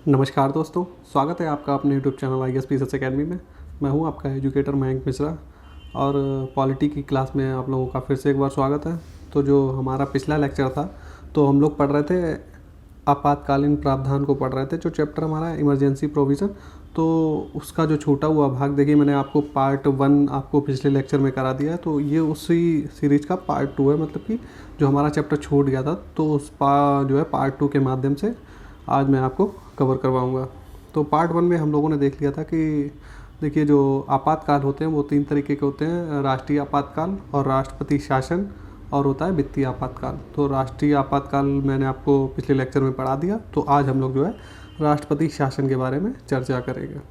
नमस्कार दोस्तों, स्वागत है आपका अपने यूट्यूब चैनल ISPSS अकेडमी में। मैं हूं आपका एजुकेटर मयंक मिश्रा और पॉलिटी की क्लास में आप लोगों का फिर से एक बार स्वागत है। तो जो हमारा पिछला लेक्चर था तो हम लोग पढ़ रहे थे आपातकालीन प्रावधान को पढ़ रहे थे, जो चैप्टर हमारा इमरजेंसी प्रोविज़न। तो उसका जो छूटा हुआ भाग देखिए, मैंने आपको पार्ट 1 आपको पिछले लेक्चर में करा दिया है, तो ये उसी सीरीज़ का पार्ट 2 है। मतलब कि जो हमारा चैप्टर छूट गया था तो उस जो है पार्ट 2 के माध्यम से आज मैं आपको कवर करवाऊंगा। तो पार्ट 1 में हम लोगों ने देख लिया था कि देखिए, जो आपातकाल होते हैं वो 3 तरीके के होते हैं: राष्ट्रीय आपातकाल और राष्ट्रपति शासन, और होता है वित्तीय आपातकाल। तो राष्ट्रीय आपातकाल मैंने आपको पिछले लेक्चर में पढ़ा दिया, तो आज हम लोग जो है राष्ट्रपति शासन के बारे में चर्चा करेंगे।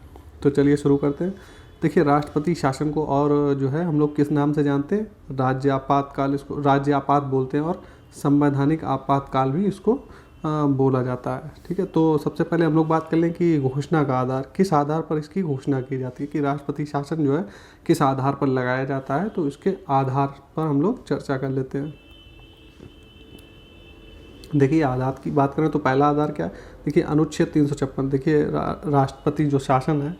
तो चलिए शुरू करते हैं। देखिए, राष्ट्रपति शासन को और जो है हम लोग किस नाम से जानते हैं? राज्य आपातकाल, इसको राज्य आपात बोलते हैं, और संवैधानिक आपातकाल भी इसको बोला जाता है। ठीक है, तो सबसे पहले हम लोग बात कर लें कि घोषणा का आधार, किस आधार पर इसकी घोषणा की जाती है, कि राष्ट्रपति शासन जो है किस आधार पर लगाया जाता है। तो इसके आधार पर हम लोग चर्चा कर लेते हैं। देखिए, आधार की बात करें तो पहला आधार क्या है? देखिए, अनुच्छेद 356। देखिए, राष्ट्रपति जो शासन है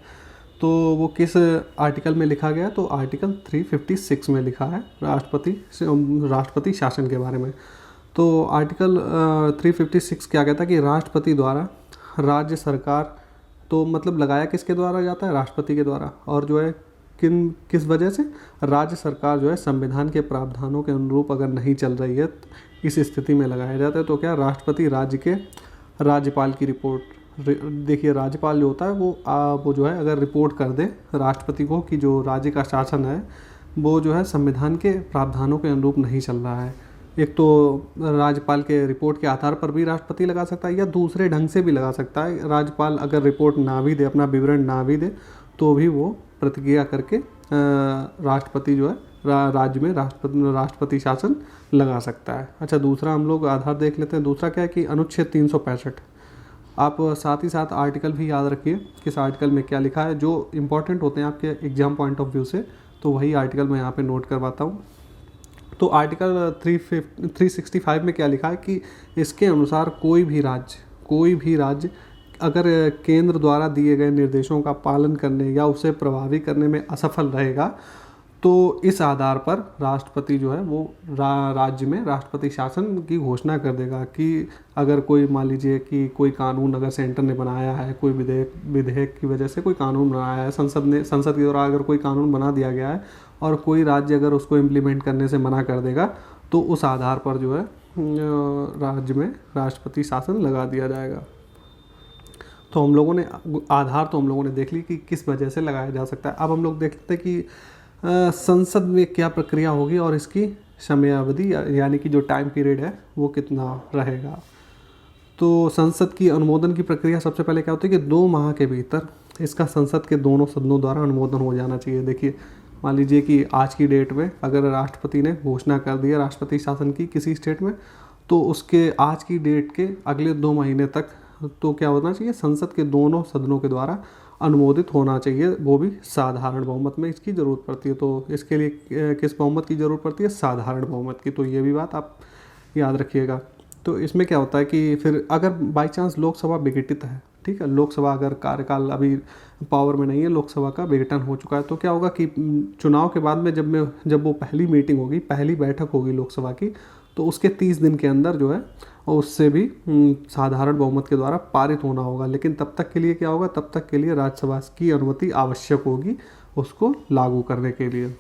तो वो किस आर्टिकल में लिखा गया है? तो आर्टिकल 356 में लिखा है राष्ट्रपति शासन के बारे में। तो आर्टिकल 356 क्या कहता है कि राष्ट्रपति द्वारा राज्य सरकार, तो मतलब लगाया किसके द्वारा जाता है? राष्ट्रपति के द्वारा। और जो है किस वजह से? राज्य सरकार जो है संविधान के प्रावधानों के अनुरूप अगर नहीं चल रही है, इस स्थिति में लगाया जाता है। तो क्या, राष्ट्रपति राज्य के राज्यपाल की रिपोर्ट, देखिए राज्यपाल जो होता है वो जो है अगर रिपोर्ट कर दे राष्ट्रपति को कि जो राज्य का शासन है वो जो है संविधान के प्रावधानों के अनुरूप नहीं चल रहा है। एक तो राज्यपाल के रिपोर्ट के आधार पर भी राष्ट्रपति लगा सकता है, या दूसरे ढंग से भी लगा सकता है। राज्यपाल अगर रिपोर्ट ना भी दे, अपना विवरण ना भी दे, तो भी वो प्रतिक्रिया करके राष्ट्रपति जो है राज्य में राष्ट्रपति शासन लगा सकता है। अच्छा, दूसरा हम लोग आधार देख लेते हैं। दूसरा क्या है कि अनुच्छेद 365। आप साथ ही साथ आर्टिकल भी याद रखिए, किस आर्टिकल में क्या लिखा है। जो इंपॉर्टेंट होते हैं आपके एग्जाम पॉइंट ऑफ व्यू से, तो वही आर्टिकल मैं यहाँ पे नोट करवाता हूँ। तो आर्टिकल 365 में क्या लिखा है कि इसके अनुसार कोई भी राज्य अगर केंद्र द्वारा दिए गए निर्देशों का पालन करने या उसे प्रभावी करने में असफल रहेगा, तो इस आधार पर राष्ट्रपति जो है वो राज्य में राष्ट्रपति शासन की घोषणा कर देगा। कि अगर कोई, मान लीजिए कि कोई कानून अगर सेंटर ने बनाया है, कोई विधेयक की वजह से कोई कानून बनाया है, संसद के द्वारा अगर कोई कानून बना दिया गया है और कोई राज्य अगर उसको इम्प्लीमेंट करने से मना कर देगा, तो उस आधार पर जो है राज्य में राष्ट्रपति शासन लगा दिया जाएगा। तो हम लोगों ने आधार तो हम लोगों ने देख ली कि किस वजह से लगाया जा सकता है। अब हम लोग देखते हैं कि संसद में क्या प्रक्रिया होगी और इसकी समयावधि, यानी कि जो टाइम पीरियड है वो कितना रहेगा। तो संसद की अनुमोदन की प्रक्रिया सबसे पहले क्या होती है कि 2 माह के भीतर इसका संसद के दोनों सदनों द्वारा अनुमोदन हो जाना चाहिए। देखिए, मान लीजिए कि आज की डेट में अगर राष्ट्रपति ने घोषणा कर दी है राष्ट्रपति शासन की किसी स्टेट में, तो उसके आज की डेट के अगले 2 महीने तक तो क्या होना चाहिए? संसद के दोनों सदनों के द्वारा अनुमोदित होना चाहिए, वो भी साधारण बहुमत में इसकी ज़रूरत पड़ती है। तो इसके लिए किस बहुमत की ज़रूरत पड़ती है? साधारण बहुमत की। तो ये भी बात आप याद रखिएगा। तो इसमें क्या होता है कि फिर अगर बाई चांस लोकसभा विघटित है, ठीक है, लोकसभा अगर कार्यकाल अभी पावर में नहीं है, लोकसभा का विघटन हो चुका है, तो क्या होगा कि चुनाव के बाद में जब वो पहली मीटिंग होगी, पहली बैठक होगी लोकसभा की, तो उसके 30 दिन के अंदर जो है और उससे भी साधारण बहुमत के द्वारा पारित होना होगा। लेकिन तब तक के लिए क्या होगा? तब तक के लिए राज्यसभा की अनुमति आवश्यक होगी उसको लागू करने के लिए।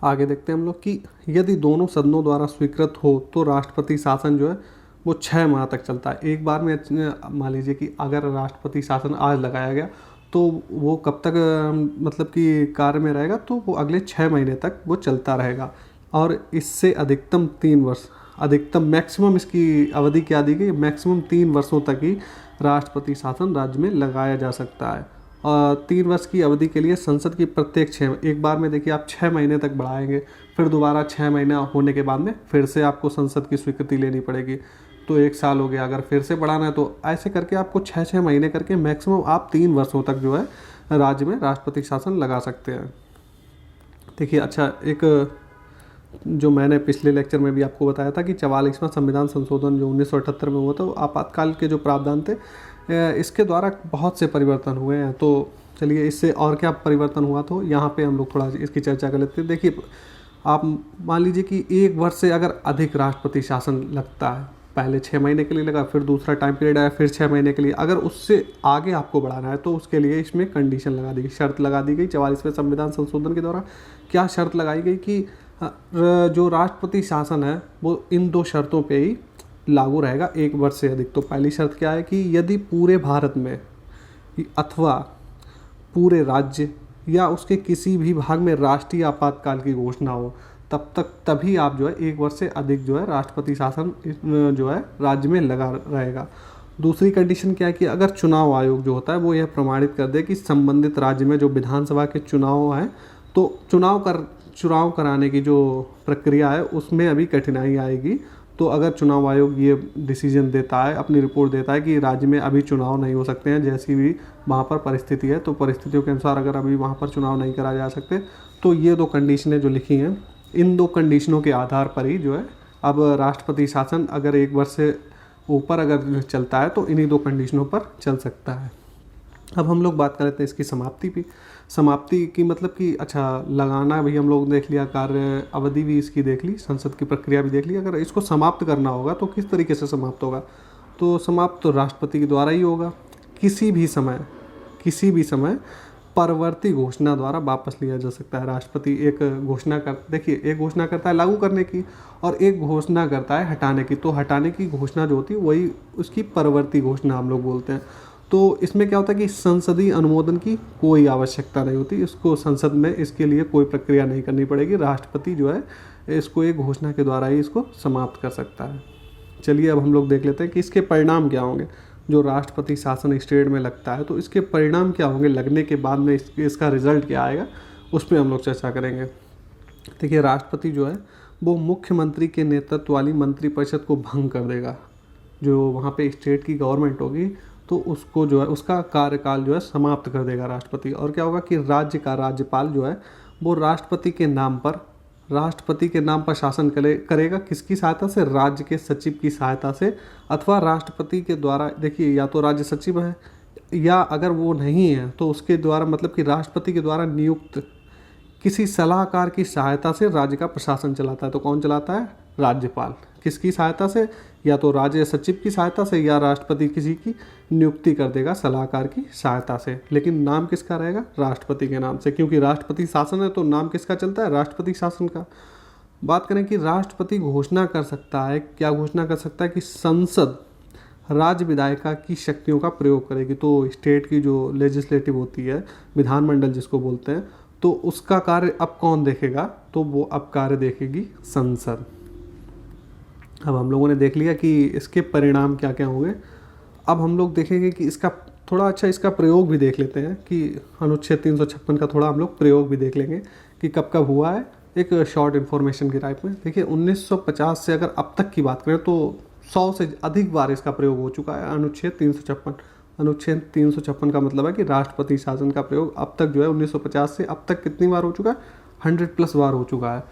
आगे देखते हैं हम लोग कि यदि दोनों सदनों द्वारा स्वीकृत हो तो राष्ट्रपति शासन जो है वो 6 माह तक चलता है। एक बार में मान लीजिए कि अगर राष्ट्रपति शासन आज लगाया गया तो वो कब तक मतलब कि कार्य में रहेगा? तो वो अगले 6 महीने तक वो चलता रहेगा। और इससे अधिकतम 3 वर्ष, अधिकतम मैक्सिमम इसकी अवधि क्या दी गई? मैक्सिमम 3 वर्षों तक ही राष्ट्रपति शासन राज्य में लगाया जा सकता है। और 3 वर्ष की अवधि के लिए संसद की प्रत्येक 6, एक बार में देखिए आप 6 महीने तक बढ़ाएंगे, फिर दोबारा 6 महीना होने के बाद में फिर से आपको संसद की स्वीकृति लेनी पड़ेगी। तो 1 साल हो गया, अगर फिर से बढ़ाना है तो ऐसे करके आपको 6-6 महीने करके मैक्सिमम आप 3 वर्षों तक जो है राज्य में राष्ट्रपति शासन लगा सकते हैं। देखिए, अच्छा, एक जो मैंने पिछले लेक्चर में भी आपको बताया था कि 44वां संविधान संशोधन जो 1978 में हुआ था, वो आपातकाल के जो प्रावधान थे इसके द्वारा बहुत से परिवर्तन हुए हैं। तो चलिए इससे और क्या परिवर्तन हुआ, तो यहाँ पे हम लोग थोड़ा इसकी चर्चा कर लेते हैं। देखिए, आप मान लीजिए कि 1 वर्ष से अगर अधिक राष्ट्रपति शासन लगता है, पहले 6 महीने के लिए लगा, फिर दूसरा टाइम पीरियड आया, फिर 6 महीने के लिए, अगर उससे आगे आपको बढ़ाना है तो उसके लिए इसमें कंडीशन लगा दी गई, शर्त लगा दी गई। 44वें संविधान संशोधन के द्वारा क्या शर्त लगाई गई कि जो राष्ट्रपति शासन है वो इन 2 शर्तों पे ही लागू रहेगा 1 वर्ष से अधिक। तो पहली शर्त क्या है कि यदि पूरे भारत में अथवा पूरे राज्य या उसके किसी भी भाग में राष्ट्रीय आपातकाल की घोषणा हो, तभी आप जो है 1 वर्ष से अधिक जो है राष्ट्रपति शासन जो है राज्य में लगा रहेगा। दूसरी कंडीशन क्या है कि अगर चुनाव आयोग जो होता है वो यह प्रमाणित कर दे कि संबंधित राज्य में जो विधानसभा के चुनाव हैं, तो चुनाव कराने की जो प्रक्रिया है उसमें अभी कठिनाई आएगी। तो अगर चुनाव आयोग ये डिसीजन देता है, अपनी रिपोर्ट देता है कि राज्य में अभी चुनाव नहीं हो सकते हैं, जैसी भी वहाँ पर परिस्थिति है, तो परिस्थितियों के अनुसार अगर अभी वहाँ पर चुनाव नहीं कराए जा सकते, तो ये 2 कंडीशनें जो लिखी हैं, इन 2 कंडीशनों के आधार पर ही जो है अब राष्ट्रपति शासन अगर 1 वर्ष से ऊपर अगर चलता है तो इन्हीं 2 कंडीशनों पर चल सकता है। अब हम लोग बात कर लेते हैं इसकी समाप्ति भी। समाप्ति की मतलब कि अच्छा लगाना भी हम लोग देख लिया, कार्य अवधि भी इसकी देख ली, संसद की प्रक्रिया भी देख ली। अगर इसको समाप्त करना होगा तो किस तरीके से समाप्त होगा, तो समाप्त तो राष्ट्रपति के द्वारा ही होगा। किसी भी समय परवर्ती घोषणा द्वारा वापस लिया जा सकता है। राष्ट्रपति एक घोषणा करता है लागू करने की, और एक घोषणा करता है हटाने की। तो हटाने की घोषणा जो होती है वही उसकी परवर्ती घोषणा हम लोग बोलते हैं। तो इसमें क्या होता है कि संसदीय अनुमोदन की कोई आवश्यकता नहीं होती, इसको संसद में इसके लिए कोई प्रक्रिया नहीं करनी पड़ेगी। राष्ट्रपति जो है इसको एक घोषणा के द्वारा ही इसको समाप्त कर सकता है। चलिए अब हम लोग देख लेते हैं कि इसके परिणाम क्या होंगे। जो राष्ट्रपति शासन स्टेट में लगता है तो इसके परिणाम क्या होंगे, लगने के बाद में इसका रिजल्ट क्या आएगा, उस पर हम लोग चर्चा करेंगे। देखिए, राष्ट्रपति जो है वो मुख्यमंत्री के नेतृत्व वाली मंत्रिपरिषद को भंग कर देगा। जो वहाँ पे स्टेट की गवर्नमेंट होगी तो उसको जो है उसका कार्यकाल जो है समाप्त कर देगा राष्ट्रपति। और क्या होगा कि राज्य का राज्यपाल जो है वो राष्ट्रपति के नाम पर शासन करेगा। किसकी सहायता से, राज्य के सचिव की सहायता से, अथवा राष्ट्रपति के द्वारा। देखिए, या तो राज्य सचिव है, या अगर वो नहीं है तो उसके द्वारा, मतलब कि राष्ट्रपति के द्वारा नियुक्त किसी सलाहकार की सहायता से राज्य का प्रशासन चलाता है। तो कौन चलाता है, राज्यपाल। किसकी सहायता से, या तो राज्य सचिव की सहायता से, या राष्ट्रपति किसी की नियुक्ति कर देगा सलाहकार की सहायता से। लेकिन नाम किसका रहेगा, राष्ट्रपति के नाम से, क्योंकि राष्ट्रपति शासन है तो नाम किसका चलता है, राष्ट्रपति शासन का। बात करें कि राष्ट्रपति घोषणा कर सकता है, क्या घोषणा कर सकता है कि संसद राज्य विधायिका की शक्तियों का प्रयोग करेगी। तो स्टेट की जो लेजिस्लेटिव होती है, विधानमंडल जिसको बोलते हैं, तो उसका कार्य अब कौन देखेगा, तो वो अब कार्य देखेगी संसद। अब हम लोगों ने देख लिया कि इसके परिणाम क्या क्या होंगे। अब हम लोग देखेंगे कि इसका प्रयोग भी देख लेते हैं कि अनुच्छेद 356 का थोड़ा हम लोग प्रयोग भी देख लेंगे कि कब कब हुआ है, एक शॉर्ट इन्फॉर्मेशन के टाइप में। देखिए, 1950 से अगर अब तक की बात करें तो 100 से अधिक बार इसका प्रयोग हो चुका है। अनुच्छेद 356 का मतलब है कि राष्ट्रपति शासन का प्रयोग अब तक जो है 1950 से अब तक कितनी बार हो चुका है, 100+ बार हो चुका है।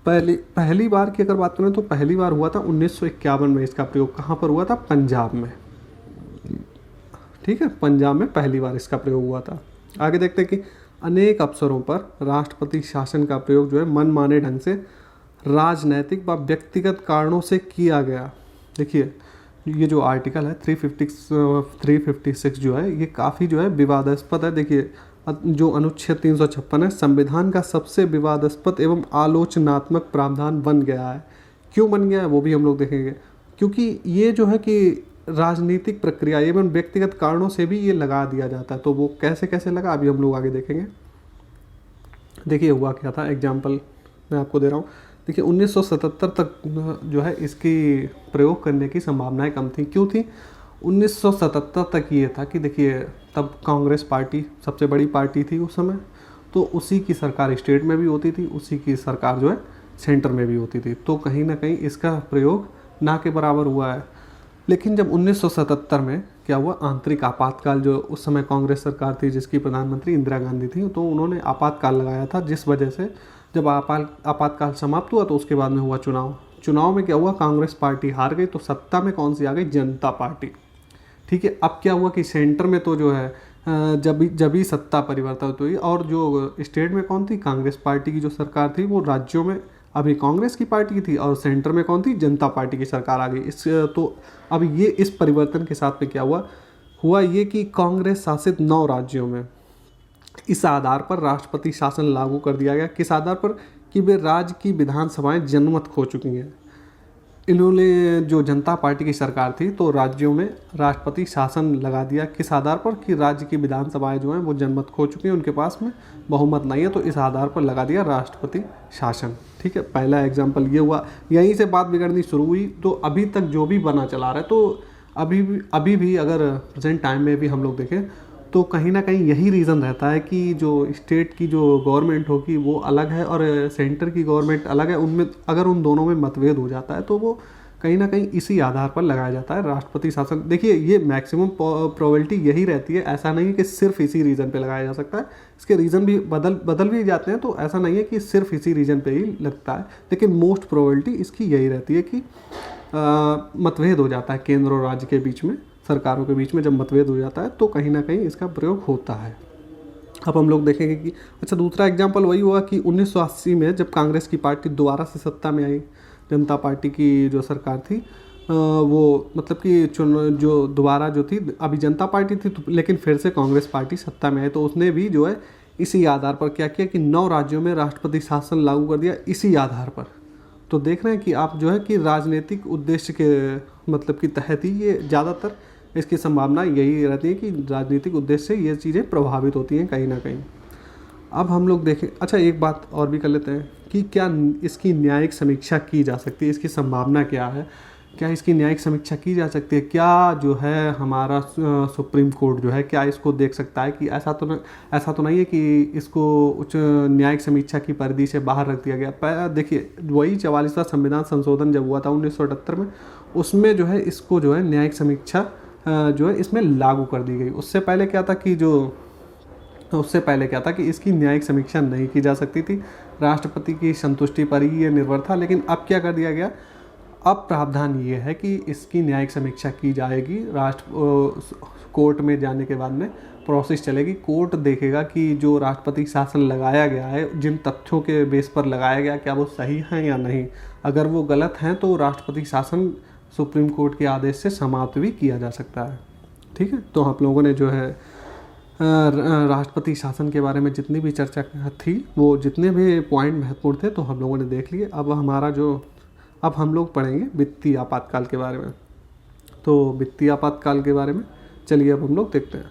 पहली बार की अगर बात करें तो पहली बार हुआ था 1951 में। इसका प्रयोग कहाँ पर हुआ था, पंजाब में। ठीक है, पंजाब में पहली बार इसका प्रयोग हुआ था। आगे देखते हैं कि अनेक अवसरों पर राष्ट्रपति शासन का प्रयोग जो है मनमाने ढंग से राजनैतिक व व्यक्तिगत कारणों से किया गया। देखिए, ये जो आर्टिकल है 356 जो है ये काफ़ी जो है विवादास्पद है। देखिए, जो अनुच्छेद 356 है संविधान का सबसे विवादास्पद एवं आलोचनात्मक प्रावधान बन गया है। क्यों बन गया है वो भी हम लोग देखेंगे, क्योंकि ये जो है कि राजनीतिक प्रक्रिया एवं व्यक्तिगत कारणों से भी ये लगा दिया जाता है। तो वो कैसे कैसे लगा अभी हम लोग आगे देखेंगे। देखिए, हुआ क्या था, एग्जाम्पल मैं आपको दे रहा हूँ। देखिए, 1977 तक जो है इसकी प्रयोग करने की संभावनाएं कम थी। क्यों थी, 1977 तक ये था कि देखिए तब कांग्रेस पार्टी सबसे बड़ी पार्टी थी उस समय, तो उसी की सरकार स्टेट में भी होती थी, उसी की सरकार जो है सेंटर में भी होती थी। तो कहीं ना कहीं इसका प्रयोग ना के बराबर हुआ है। लेकिन जब 1977 में क्या हुआ, आंतरिक आपातकाल, जो उस समय कांग्रेस सरकार थी जिसकी प्रधानमंत्री इंदिरा गांधी थी, तो उन्होंने आपातकाल लगाया था, जिस वजह से जब आपातकाल समाप्त हुआ तो उसके बाद में हुआ चुनाव में क्या हुआ, कांग्रेस पार्टी हार गई, तो सत्ता में कौन सी आ गई, जनता पार्टी। ठीक है, अब क्या हुआ कि सेंटर में तो जो है जब ही सत्ता परिवर्तित हुई, और जो स्टेट में कौन थी, कांग्रेस पार्टी की जो सरकार थी, वो राज्यों में अभी कांग्रेस की पार्टी की थी, और सेंटर में कौन थी, जनता पार्टी की सरकार आ गई। तो अब ये इस परिवर्तन के साथ में क्या हुआ ये कि कांग्रेस शासित 9 राज्यों में इस आधार पर राष्ट्रपति शासन लागू कर दिया गया। किस आधार पर, कि वे राज्य की विधानसभाएं जनमत खो चुकी हैं। इन्होंने, जो जनता पार्टी की सरकार थी, तो राज्यों में राष्ट्रपति शासन लगा दिया। किस आधार पर, कि राज्य की विधानसभाएं जो हैं वो जनमत खो चुकी हैं, उनके पास में बहुमत नहीं है, तो इस आधार पर लगा दिया राष्ट्रपति शासन। ठीक है, पहला एग्जाम्पल ये हुआ। यहीं से बात बिगड़नी शुरू हुई, तो अभी तक जो भी बना चला रहा है, तो अभी भी अगर प्रेजेंट टाइम में भी हम लोग देखें तो कहीं ना कहीं यही रीज़न रहता है कि जो स्टेट की जो गवर्नमेंट होगी वो अलग है और सेंटर की गवर्नमेंट अलग है। उनमें अगर उन दोनों में मतभेद हो जाता है तो वो कहीं ना कहीं इसी आधार पर लगाया जाता है राष्ट्रपति शासन। देखिए, ये मैक्सिमम प्रोबेबिलिटी यही रहती है, ऐसा नहीं है कि सिर्फ इसी रीज़न पे लगाया जा सकता है। इसके रीज़न भी बदल भी जाते हैं, तो ऐसा नहीं है कि सिर्फ इसी रीज़न पे ही लगता है, लेकिन मोस्ट प्रोबेबिलिटी इसकी यही रहती है कि मतभेद हो जाता है केंद्र और राज्य के बीच में, सरकारों के बीच में जब मतभेद हो जाता है तो कहीं ना कहीं इसका प्रयोग होता है। अब हम लोग देखेंगे कि अच्छा, दूसरा एग्जांपल वही हुआ कि 1980 में जब कांग्रेस की पार्टी दोबारा से सत्ता में आई, जनता पार्टी की जो सरकार थी, वो मतलब कि जो दोबारा जो थी, अभी जनता पार्टी थी लेकिन फिर से कांग्रेस पार्टी सत्ता में आई, तो उसने भी जो है इसी आधार पर क्या किया कि 9 राज्यों में राष्ट्रपति शासन लागू कर दिया इसी आधार पर। तो देख रहे हैं कि आप जो है कि राजनीतिक उद्देश्य के मतलब की तहत ही ये ज़्यादातर इसकी संभावना यही रहती है कि राजनीतिक उद्देश्य से ये चीज़ें प्रभावित होती हैं कहीं ना कहीं। अब हम लोग देखें, अच्छा एक बात और भी कर लेते हैं कि क्या इसकी न्यायिक समीक्षा की जा सकती है, इसकी संभावना क्या है, क्या इसकी न्यायिक समीक्षा की जा सकती है, क्या जो है हमारा सुप्रीम कोर्ट जो है क्या इसको देख सकता है कि ऐसा तो नहीं है कि इसको उच्च न्यायिक समीक्षा की परिधि से बाहर रख दिया गया। देखिए, वही 44वां संविधान संशोधन जब हुआ था 1978 में, उसमें जो है इसको जो है न्यायिक समीक्षा जो है इसमें लागू कर दी गई। उससे पहले क्या था कि इसकी न्यायिक समीक्षा नहीं की जा सकती थी, राष्ट्रपति की संतुष्टि पर ही ये निर्भर था। लेकिन अब क्या कर दिया गया, अब प्रावधान ये है कि इसकी न्यायिक समीक्षा की जाएगी, कोर्ट में जाने के बाद में प्रोसेस चलेगी। कोर्ट देखेगा कि जो राष्ट्रपति शासन लगाया गया है, जिन तथ्यों के बेस पर लगाया गया, क्या वो सही है या नहीं। अगर वो गलत हैं तो राष्ट्रपति शासन सुप्रीम कोर्ट के आदेश से समाप्त भी किया जा सकता है। ठीक है, तो आप लोगों ने जो है राष्ट्रपति शासन के बारे में जितनी भी चर्चा थी, वो जितने भी पॉइंट महत्वपूर्ण थे तो हम लोगों ने देख लिए। अब हम लोग पढ़ेंगे वित्तीय आपातकाल के बारे में। तो वित्तीय आपातकाल के बारे में चलिए अब हम लोग देखते हैं।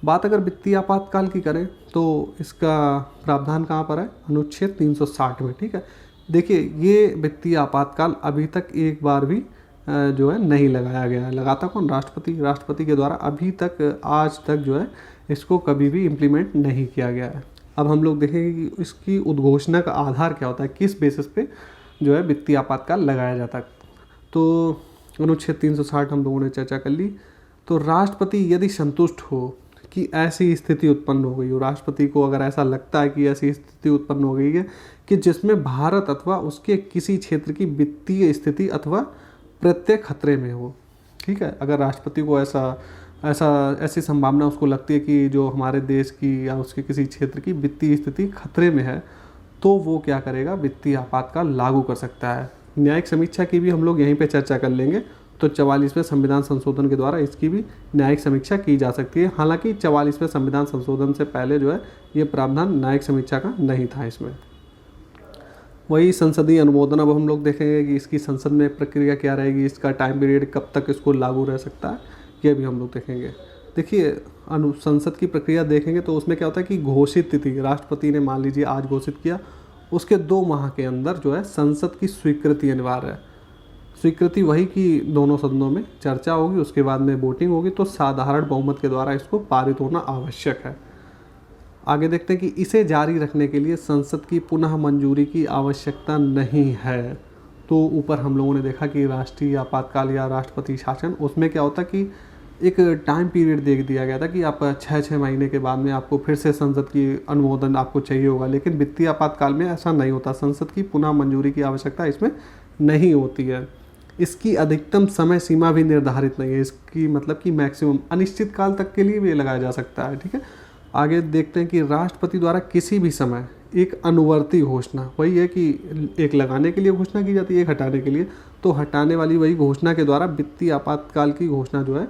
बात अगर वित्तीय आपातकाल की करें तो इसका प्रावधान कहाँ पर है, अनुच्छेद 360 में। ठीक है, देखिए ये वित्तीय आपातकाल अभी तक एक बार भी जो है नहीं लगाया गया है। लगाता कौन, राष्ट्रपति के द्वारा अभी तक आज तक जो है इसको कभी भी इम्प्लीमेंट नहीं किया गया है। अब हम लोग देखेंगे कि इसकी उद्घोषणा का आधार क्या होता है, किस बेसिस पे जो है वित्तीय आपातकाल लगाया जाता है। तो अनुच्छेद 360 हम लोगों ने चर्चा कर ली। तो राष्ट्रपति यदि संतुष्ट हो कि ऐसी स्थिति उत्पन्न हो गई हो, राष्ट्रपति को अगर ऐसा लगता है कि ऐसी स्थिति उत्पन्न हो गई है कि जिसमें भारत अथवा उसके किसी क्षेत्र की वित्तीय स्थिति अथवा प्रत्येक खतरे में हो। ठीक है, अगर राष्ट्रपति को ऐसी संभावना उसको लगती है कि जो हमारे देश की या उसके किसी क्षेत्र की वित्तीय स्थिति खतरे में है, तो वो क्या करेगा, वित्तीय आपातकाल लागू कर सकता है। न्यायिक समीक्षा की भी हम लोग यहीं पे चर्चा कर लेंगे। तो 44वें संविधान संशोधन के द्वारा इसकी भी न्यायिक समीक्षा की जा सकती है। हालांकि 44वें संविधान संशोधन से पहले जो है ये प्रावधान न्यायिक समीक्षा का नहीं था इसमें। वही संसदीय अनुमोदन, अब हम लोग देखेंगे कि इसकी संसद में प्रक्रिया क्या रहेगी, इसका टाइम पीरियड कब तक इसको लागू रह सकता है, ये भी हम लोग देखेंगे। देखिए, संसद की प्रक्रिया देखेंगे तो उसमें क्या होता है कि घोषित तिथि, राष्ट्रपति ने मान लीजिए आज घोषित किया, उसके 2 माह के अंदर जो है संसद की स्वीकृति अनिवार्य है। स्वीकृति वही कि दोनों सदनों में चर्चा होगी, उसके बाद में वोटिंग होगी, तो साधारण बहुमत के द्वारा इसको पारित होना आवश्यक है। आगे देखते हैं कि इसे जारी रखने के लिए संसद की पुनः मंजूरी की आवश्यकता नहीं है। तो ऊपर हम लोगों ने देखा कि राष्ट्रीय आपातकाल या राष्ट्रपति शासन, उसमें क्या होता है कि एक टाइम पीरियड दे दिया गया था कि आप 6-6 महीने के बाद में आपको फिर से संसद की अनुमोदन आपको चाहिए होगा, लेकिन वित्तीय आपातकाल में ऐसा नहीं होता। संसद की पुनः मंजूरी की आवश्यकता इसमें नहीं होती है। इसकी अधिकतम समय सीमा भी निर्धारित नहीं है, इसकी मतलब कि मैक्सिमम अनिश्चित काल तक के लिए भी लगाया जा सकता है। ठीक है, आगे देखते हैं कि राष्ट्रपति द्वारा किसी भी समय एक अनुवर्ती घोषणा, वही है कि एक लगाने के लिए घोषणा की जाती है, एक हटाने के लिए, तो हटाने वाली वही घोषणा के द्वारा वित्तीय आपातकाल की घोषणा जो है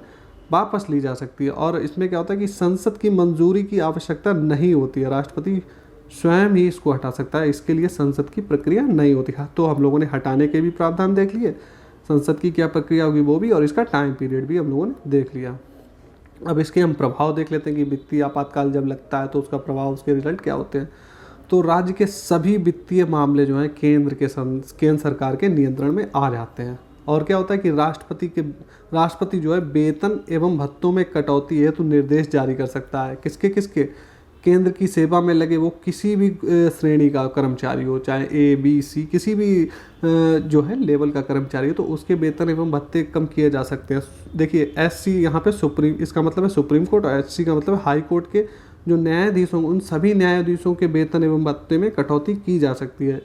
वापस ली जा सकती है। और इसमें क्या होता है कि संसद की मंजूरी की आवश्यकता नहीं होती है, राष्ट्रपति स्वयं ही इसको हटा सकता है, इसके लिए संसद की प्रक्रिया नहीं होती है। तो हम लोगों ने हटाने के भी प्रावधान देख लिए, संसद की क्या प्रक्रिया होगी वो भी, और इसका टाइम पीरियड भी हम लोगों ने देख लिया। अब इसके हम प्रभाव देख लेते हैं कि वित्तीय आपातकाल जब लगता है तो उसका प्रभाव, उसके रिजल्ट क्या होते हैं। तो राज्य के सभी वित्तीय मामले जो हैं केंद्र सरकार के नियंत्रण में आ जाते हैं। और क्या होता है कि राष्ट्रपति जो है वेतन एवं भत्तों में कटौती हेतु निर्देश जारी कर सकता है। किसके किसके? केंद्र की सेवा में लगे वो किसी भी श्रेणी का कर्मचारी हो, चाहे ABC, किसी भी जो है लेवल का कर्मचारी हो, तो उसके वेतन एवं भत्ते कम किए जा सकते हैं। देखिए SC यहाँ पे सुप्रीम, इसका मतलब है सुप्रीम कोर्ट, और HC का मतलब है हाई कोर्ट के जो न्यायाधीश होंगे उन सभी न्यायाधीशों के वेतन एवं भत्ते में कटौती की जा सकती है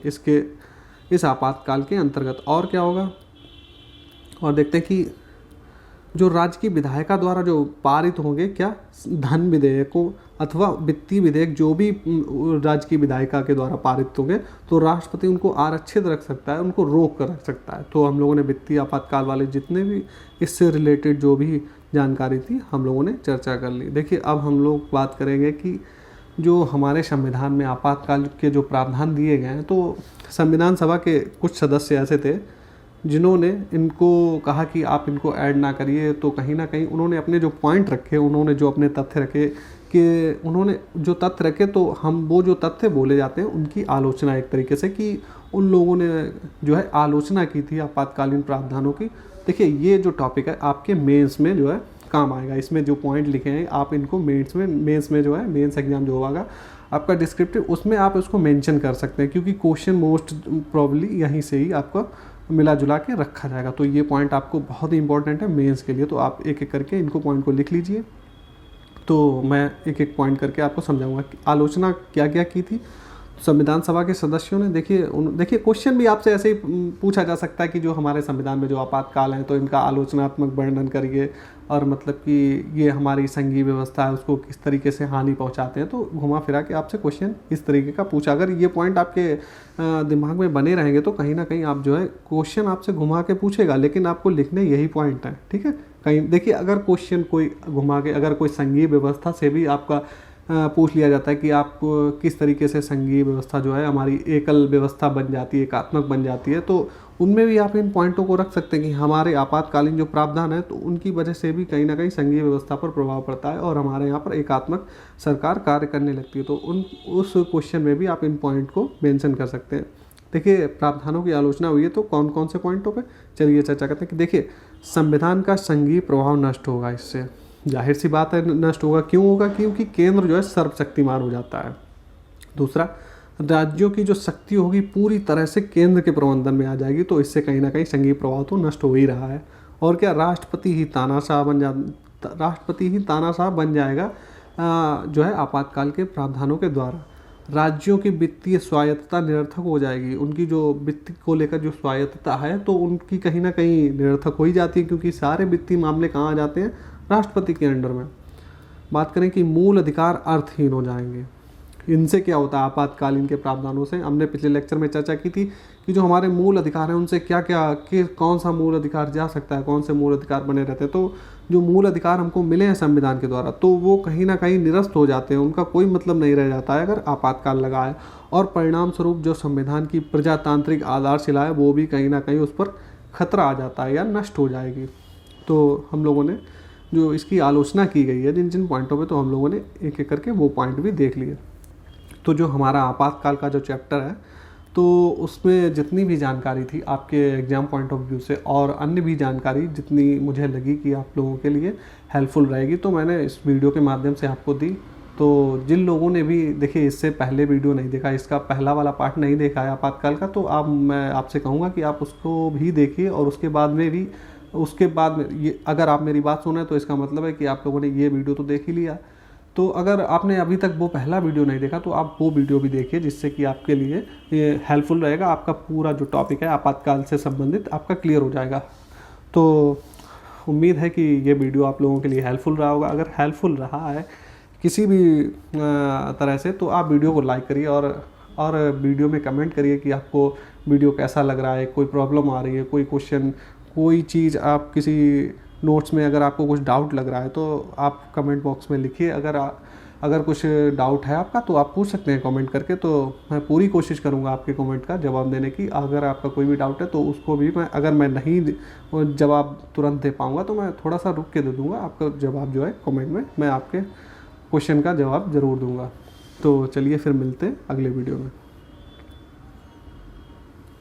इस आपातकाल के अंतर्गत। और क्या होगा, और देखते हैं कि जो राज्य की विधायिका द्वारा जो पारित होंगे क्या धन विधेयकों अथवा वित्तीय विधेयक जो भी राज्य की विधायिका के द्वारा पारित होंगे, तो राष्ट्रपति उनको आरक्षित रख सकता है, उनको रोक कर रख सकता है। तो हम लोगों ने वित्तीय आपातकाल वाले जितने भी इससे रिलेटेड जो भी जानकारी थी हम लोगों ने चर्चा कर ली। देखिए अब हम लोग बात करेंगे कि जो हमारे संविधान में आपातकाल के जो प्रावधान दिए गए हैं, तो संविधान सभा के कुछ सदस्य ऐसे थे जिन्होंने इनको कहा कि आप इनको ऐड ना करिए, तो कहीं ना कहीं उन्होंने अपने जो पॉइंट रखे, उन्होंने जो अपने तथ्य रखे कि उन्होंने जो तथ्य रखे, तो हम वो जो तथ्य बोले जाते हैं उनकी आलोचना एक तरीके से कि उन लोगों ने जो है आलोचना की थी आपातकालीन प्रावधानों की। देखिए ये जो टॉपिक है आपके मेंस में जो है काम आएगा, इसमें जो पॉइंट लिखे हैं आप इनको मेंस में जो है मेंस एग्जाम जो होगा आपका डिस्क्रिप्टिव, उसमें आप इसको मेंशन कर सकते हैं, क्योंकि क्वेश्चन मोस्ट प्रॉब्ली यहीं से ही आपका मिला जुला के रखा जाएगा। तो ये पॉइंट आपको बहुत ही इंपॉर्टेंट है मेंस के लिए, तो आप एक एक करके इनको पॉइंट को लिख लीजिए। तो मैं एक एक पॉइंट करके आपको समझाऊंगा कि आलोचना क्या क्या की थी संविधान सभा के सदस्यों ने। देखिए क्वेश्चन भी आपसे ऐसे ही पूछा जा सकता है कि जो हमारे संविधान में जो आपातकाल है तो इनका आलोचनात्मक वर्णन करिए, और मतलब कि ये हमारी संघीय व्यवस्था है उसको किस तरीके से हानि पहुंचाते हैं। तो घुमा फिरा के आपसे क्वेश्चन इस तरीके का पूछा, अगर ये पॉइंट आपके दिमाग में बने रहेंगे तो कहीं ना कहीं आप जो है क्वेश्चन आपसे घुमा के पूछेगा, लेकिन आपको लिखने यही पॉइंट है। ठीक है, कहीं देखिए अगर क्वेश्चन कोई घुमा के अगर कोई संघीय व्यवस्था से भी आपका पूछ लिया जाता है कि आप किस तरीके से संघीय व्यवस्था जो है हमारी एकल व्यवस्था बन जाती है, एकात्मक बन जाती है, तो उनमें भी आप इन पॉइंटों को रख सकते हैं कि हमारे आपातकालीन जो प्रावधान है तो उनकी वजह से भी कहीं ना कहीं संघीय व्यवस्था पर प्रभाव पड़ता है और हमारे यहाँ पर एकात्मक सरकार कार्य करने लगती है। तो उस क्वेश्चन में भी आप इन पॉइंट को मेंशन कर सकते हैं। देखिए प्रावधानों की आलोचना हुई है तो कौन कौन से पॉइंटों पे चलिए चर्चा करते हैं कि देखिए संविधान का संघीय प्रभाव नष्ट होगा, इससे जाहिर सी बात है नष्ट होगा। क्यों होगा? क्योंकि केंद्र जो है सर्वशक्तिमान हो जाता है। दूसरा, राज्यों की जो शक्ति होगी पूरी तरह से केंद्र के प्रबंधन में आ जाएगी, तो इससे कहीं ना कहीं संघीय प्रभाव तो नष्ट हो ही रहा है। और क्या, राष्ट्रपति ही तानाशाह बन जाएगा जो है आपातकाल के प्रावधानों के द्वारा। राज्यों की वित्तीय स्वायत्तता निरर्थक हो जाएगी, उनकी जो वित्त को लेकर जो स्वायत्तता है तो उनकी कहीं ना कहीं निरर्थक हो ही जाती है, क्योंकि सारे वित्तीय मामले कहाँ आ जाते हैं? राष्ट्रपति के अंडर में। बात करें कि मूल अधिकार अर्थहीन हो जाएंगे। इनसे क्या होता है? आपातकालीन के प्रावधानों से हमने पिछले लेक्चर में चर्चा की थी कि जो हमारे मूल अधिकार हैं उनसे क्या क्या कौन सा मूल अधिकार जा सकता है, कौन से मूल अधिकार बने रहते हैं। तो जो मूल अधिकार हमको मिले हैं संविधान के द्वारा तो वो कहीं ना कहीं निरस्त हो जाते हैं, उनका कोई मतलब नहीं रह जाता है अगर आपातकाल लगा है। और परिणाम स्वरूप जो संविधान की प्रजातांत्रिक आधारशिला है वो भी कहीं ना कहीं उस पर खतरा आ जाता है या नष्ट हो जाएगी। तो हम लोगों ने जो इसकी आलोचना की गई है जिन जिन पॉइंटों पे, तो हम लोगों ने एक एक करके वो पॉइंट भी देख लिए। तो जो हमारा आपातकाल का जो चैप्टर है तो उसमें जितनी भी जानकारी थी आपके एग्ज़ाम पॉइंट ऑफ व्यू से और अन्य भी जानकारी जितनी मुझे लगी कि आप लोगों के लिए हेल्पफुल रहेगी तो मैंने इस वीडियो के माध्यम से आपको दी। तो जिन लोगों ने भी देखिए इससे पहले वीडियो नहीं देखा, इसका पहला वाला पार्ट नहीं देखा है आपातकाल का, तो मैं आपसे कहूँगा कि आप उसको भी देखिए और उसके बाद में भी उसके बाद में ये अगर आप मेरी बात सुने तो इसका मतलब है कि आप लोगों ने ये वीडियो तो देख ही लिया। तो अगर आपने अभी तक वो पहला वीडियो नहीं देखा तो आप वो वीडियो भी देखिए, जिससे कि आपके लिए ये हेल्पफुल रहेगा। आपका पूरा जो टॉपिक है आपातकाल से संबंधित आपका क्लियर हो जाएगा। तो उम्मीद है कि ये वीडियो आप लोगों के लिए हेल्पफुल रहा होगा। अगर हेल्पफुल रहा है किसी भी तरह से तो आप वीडियो को लाइक करिए और वीडियो में कमेंट करिए कि आपको वीडियो कैसा लग रहा है, कोई प्रॉब्लम आ रही है, कोई क्वेश्चन, कोई चीज़, आप किसी नोट्स में अगर आपको कुछ डाउट लग रहा है तो आप कमेंट बॉक्स में लिखिए। अगर कुछ डाउट है आपका तो आप पूछ सकते हैं कमेंट करके, तो मैं पूरी कोशिश करूंगा आपके कमेंट का जवाब देने की। अगर आपका कोई भी डाउट है तो उसको भी अगर मैं नहीं जवाब तुरंत दे पाऊँगा तो मैं थोड़ा सा रुक के दे दूँगा आपका जवाब जो है कमेंट में। मैं आपके क्वेश्चन का जवाब ज़रूर दूँगा। तो चलिए फिर मिलते हैं अगले वीडियो में।